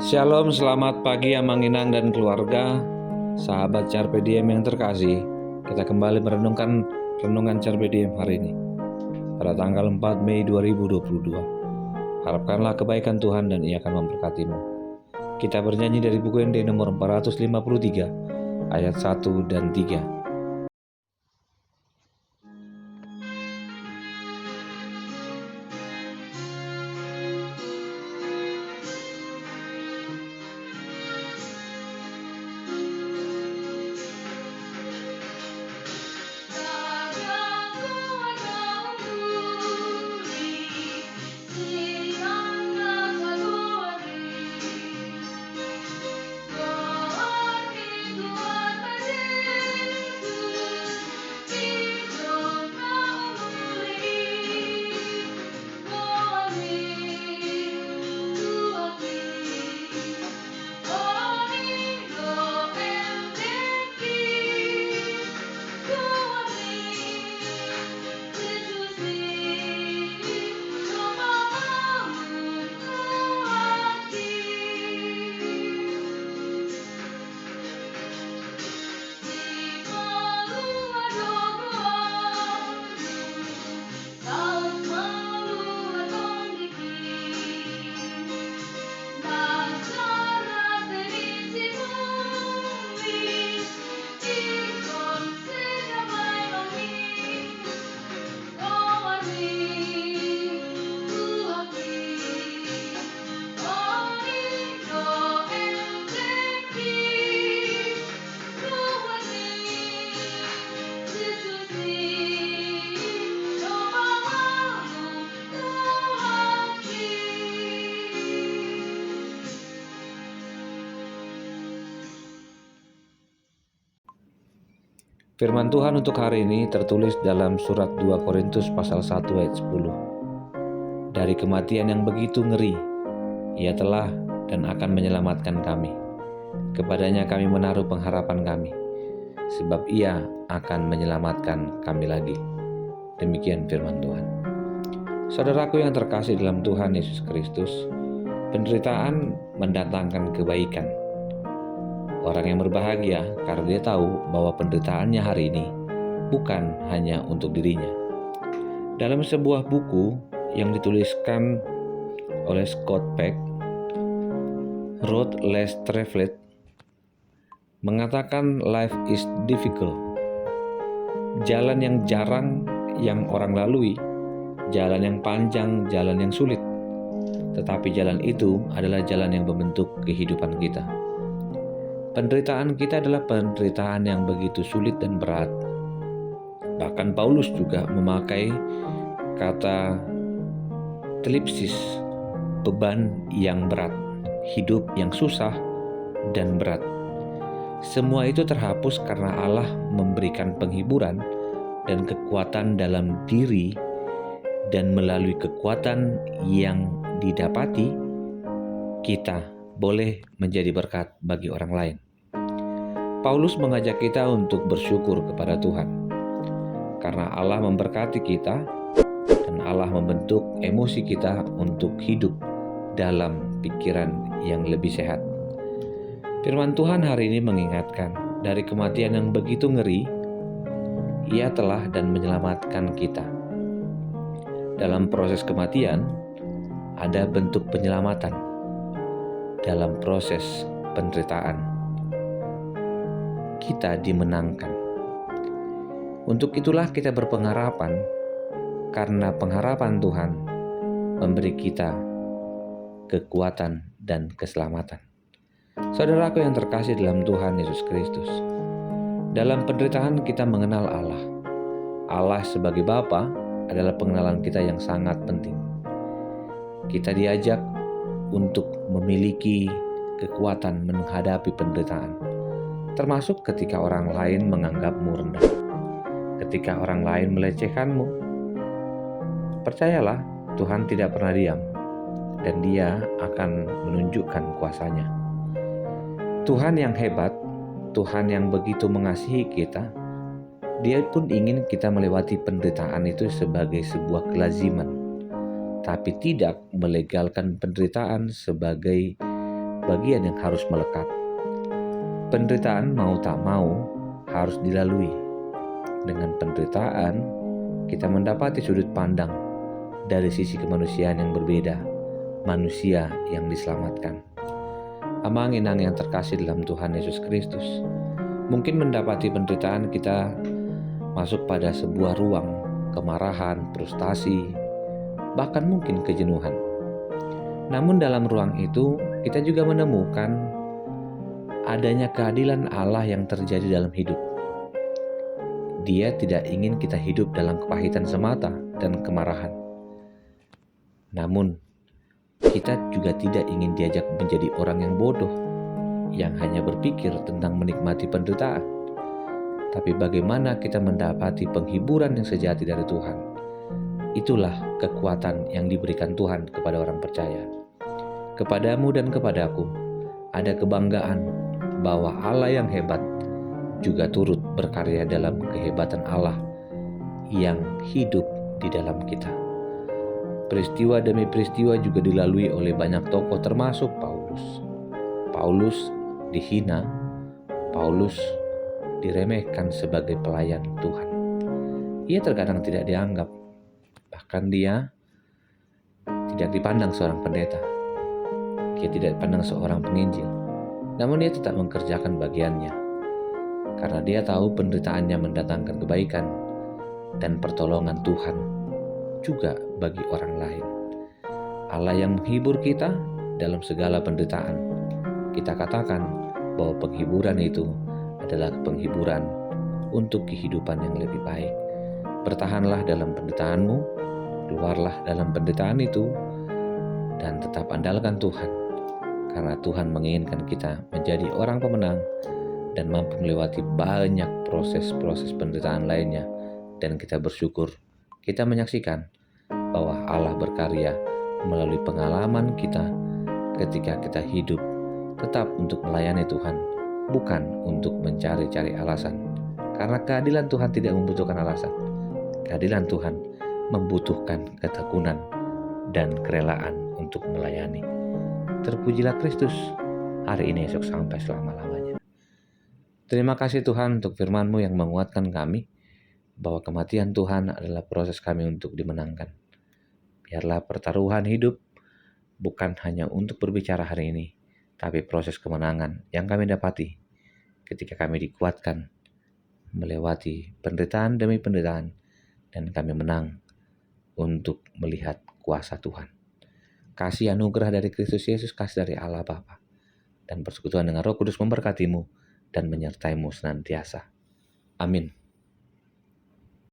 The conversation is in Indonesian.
Shalom, selamat pagi Amang Inang dan keluarga, sahabat Carpe Diem yang terkasih. Kita kembali merenungkan renungan Carpe Diem hari ini, pada tanggal 4 Mei 2022. Harapkanlah kebaikan Tuhan dan Ia akan memberkatimu. Kita bernyanyi dari buku ND nomor 453, ayat 1 dan 3. Firman Tuhan untuk hari ini tertulis dalam surat 2 Korintus pasal 1 ayat 10. Dari kematian yang begitu ngeri, Ia telah dan akan menyelamatkan kami. Kepadanya kami menaruh pengharapan kami, sebab Ia akan menyelamatkan kami lagi. Demikian firman Tuhan. Saudaraku yang terkasih dalam Tuhan Yesus Kristus, penderitaan mendatangkan kebaikan. Orang yang berbahagia karena dia tahu bahwa penderitaannya hari ini bukan hanya untuk dirinya. Dalam sebuah buku yang dituliskan oleh Scott Peck, Road Less Traveled, mengatakan life is difficult. Jalan yang jarang yang orang lalui, jalan yang panjang, jalan yang sulit. Tetapi jalan itu adalah jalan yang membentuk kehidupan kita. Penderitaan kita adalah penderitaan yang begitu sulit dan berat. Bahkan Paulus juga memakai kata telipsis, beban yang berat, hidup yang susah dan berat. Semua itu terhapus karena Allah memberikan penghiburan dan kekuatan dalam diri, dan melalui kekuatan yang didapati, kita boleh menjadi berkat bagi orang lain. Paulus mengajak kita untuk bersyukur kepada Tuhan, karena Allah memberkati kita dan Allah membentuk emosi kita untuk hidup dalam pikiran yang lebih sehat. Firman Tuhan hari ini mengingatkan, dari kematian yang begitu ngeri, Ia telah dan menyelamatkan kita. Dalam proses kematian, ada bentuk penyelamatan. Dalam proses penderitaan, kita dimenangkan. Untuk itulah kita berpengharapan, karena pengharapan Tuhan memberi kita kekuatan dan keselamatan. Saudaraku yang terkasih dalam Tuhan Yesus Kristus, dalam penderitaan kita mengenal Allah. Allah sebagai Bapa adalah pengenalan kita yang sangat penting. Kita diajak untuk memiliki kekuatan menghadapi penderitaan, termasuk ketika orang lain menganggapmu rendah, ketika orang lain melecehkanmu. Percayalah, Tuhan tidak pernah diam, dan Dia akan menunjukkan kuasa-Nya. Tuhan yang hebat, Tuhan yang begitu mengasihi kita, Dia pun ingin kita melewati penderitaan itu sebagai sebuah kelaziman, tapi tidak melegalkan penderitaan sebagai bagian yang harus melekat. Penderitaan mau tak mau harus dilalui. Dengan penderitaan, kita mendapati sudut pandang dari sisi kemanusiaan yang berbeda, manusia yang diselamatkan. Amang-inang yang terkasih dalam Tuhan Yesus Kristus, mungkin mendapati penderitaan kita masuk pada sebuah ruang kemarahan, frustasi, bahkan mungkin kejenuhan. Namun dalam ruang itu kita juga menemukan adanya keadilan Allah yang terjadi dalam hidup. Dia tidak ingin kita hidup dalam kepahitan semata dan kemarahan. Namun kita juga tidak ingin diajak menjadi orang yang bodoh, yang hanya berpikir tentang menikmati penderitaan. Tapi bagaimana kita mendapati penghiburan yang sejati dari Tuhan? Itulah kekuatan yang diberikan Tuhan kepada orang percaya. Kepadamu dan kepadaku ada kebanggaan bahwa Allah yang hebat juga turut berkarya dalam kehebatan Allah yang hidup di dalam kita. Peristiwa demi peristiwa juga dilalui oleh banyak tokoh termasuk Paulus. Paulus dihina, Paulus diremehkan sebagai pelayan Tuhan. Ia terkadang tidak dianggap, bahkan dia tidak dipandang seorang pendeta. Dia tidak dipandang seorang penginjil. Namun dia tetap mengerjakan bagiannya, karena dia tahu penderitaannya mendatangkan kebaikan dan pertolongan Tuhan juga bagi orang lain. Allah yang menghibur kita dalam segala penderitaan. Kita katakan bahwa penghiburan itu adalah penghiburan untuk kehidupan yang lebih baik. Bertahanlah dalam penderitaanmu, keluarlah dalam penderitaan itu, dan tetap andalkan Tuhan, karena Tuhan menginginkan kita menjadi orang pemenang dan mampu melewati banyak proses-proses penderitaan lainnya. Dan kita bersyukur kita menyaksikan bahwa Allah berkarya melalui pengalaman kita ketika kita hidup tetap untuk melayani Tuhan, bukan untuk mencari-cari alasan. Karena keadilan Tuhan tidak membutuhkan alasan. Keadilan Tuhan membutuhkan ketekunan dan kerelaan untuk melayani. Terpujilah Kristus, hari ini, esok, sampai selama-lamanya. Terima kasih Tuhan untuk firman-Mu yang menguatkan kami, bahwa kematian Tuhan adalah proses kami untuk dimenangkan. Biarlah pertaruhan hidup bukan hanya untuk berbicara hari ini, tapi proses kemenangan yang kami dapati ketika kami dikuatkan melewati penderitaan demi penderitaan, dan kami menang untuk melihat kuasa Tuhan. Kasih anugerah dari Kristus Yesus, kasih dari Allah Bapa, dan persekutuan dengan Roh Kudus memberkatimu dan menyertaimu senantiasa. Amin.